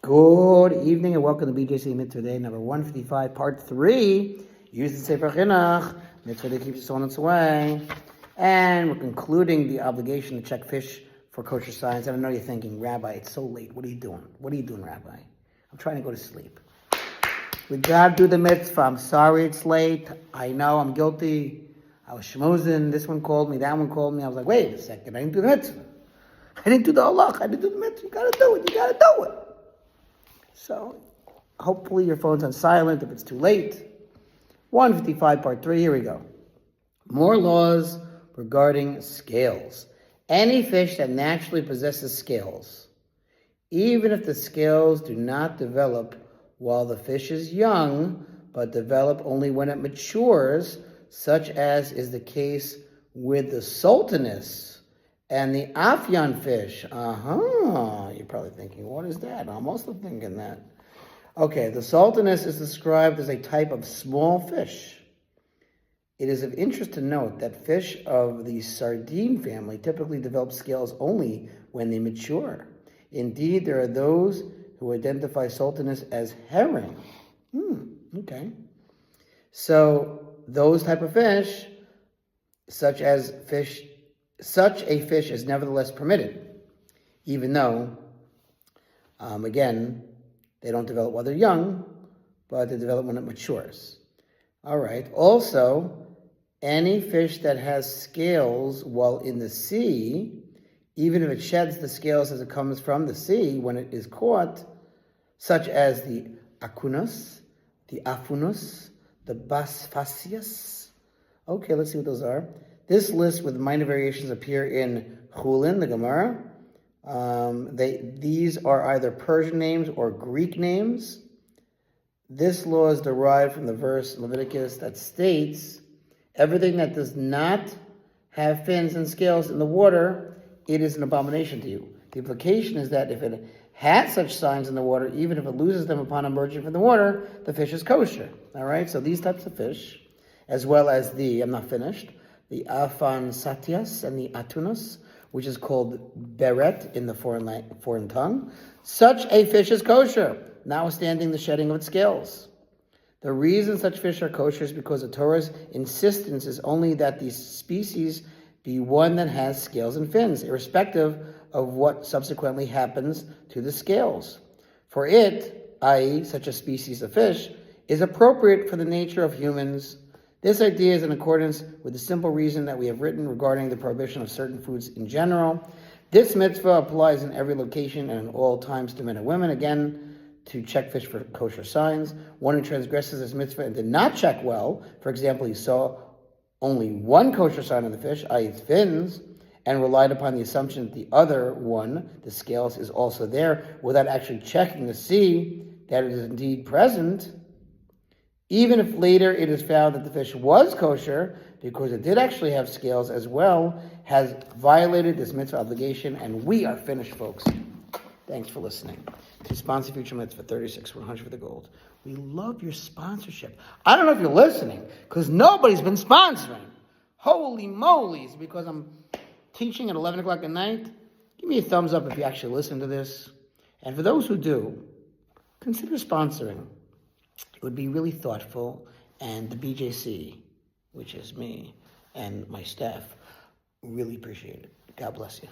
Good evening and welcome to BJC Mitzvah A, number 155, part 3. Use the Sefer Chinuch, Mitzvah that keeps us on its way. And we're concluding the obligation to check fish for kosher signs. And I know you're thinking, Rabbi, it's so late. What are you doing? What are you doing, Rabbi? I'm trying to go to sleep. We got to do the mitzvah. I'm sorry it's late. I know I'm guilty. I was schmoozing. This one called me. That one called me. I was like, wait a second. I didn't do the mitzvah. I didn't do the halach. I didn't do the mitzvah. You got to do it. You got to do it. So, hopefully your phone's on silent if it's too late. 155, part 3, here we go. More laws regarding scales. Any fish that naturally possesses scales, even if the scales do not develop while the fish is young, but develop only when it matures, such as is the case with the sultaness and the Afyan fish. You're probably thinking, what is that? I'm also thinking that. Okay, the sultaness is described as a type of small fish. It is of interest to note that fish of the sardine family typically develop scales only when they mature. Indeed, there are those who identify sultaness as herring. Okay. So, those type of fish, such a fish is nevertheless permitted, even though, again, they don't develop while they're young, but they develop when it matures. All right. Also, any fish that has scales while in the sea, even if it sheds the scales as it comes from the sea when it is caught, such as the akunus, the afunus, the basphasius. Okay, let's see what those are. This list with minor variations appear in Chulin, the Gemara. These are either Persian names or Greek names. This law is derived from the verse in Leviticus that states, everything that does not have fins and scales in the water, it is an abomination to you. The implication is that if it had such signs in the water, even if it loses them upon emerging from the water, the fish is kosher. All right, so these types of fish, as well as I'm not finished, the afan satias and the atunus, which is called beret in the foreign tongue. Such a fish is kosher, notwithstanding the shedding of its scales. The reason such fish are kosher is because the Torah's insistence is only that these species be one that has scales and fins, irrespective of what subsequently happens to the scales. For it, i.e., such a species of fish, is appropriate for the nature of humans. This idea is in accordance with the simple reason that we have written regarding the prohibition of certain foods in general. This mitzvah applies in every location and in all times to men and women, again, to check fish for kosher signs. One who transgresses this mitzvah and did not check well, for example, he saw only one kosher sign on the fish, i.e. its fins, and relied upon the assumption that the other one, the scales, is also there, without actually checking to see that it is indeed present, even if later it is found that the fish was kosher, because it did actually have scales as well, has violated this mitzvah obligation, and we are finished, folks. Thanks for listening to Sponsor Future Mitzvah 36, 100 for the gold. We love your sponsorship. I don't know if you're listening, because nobody's been sponsoring. Holy moly, because I'm teaching at 11 o'clock at night. Give me a thumbs up if you actually listen to this. And for those who do, consider sponsoring. It would be really thoughtful, and the BJC, which is me, and my staff, really appreciate it. God bless you.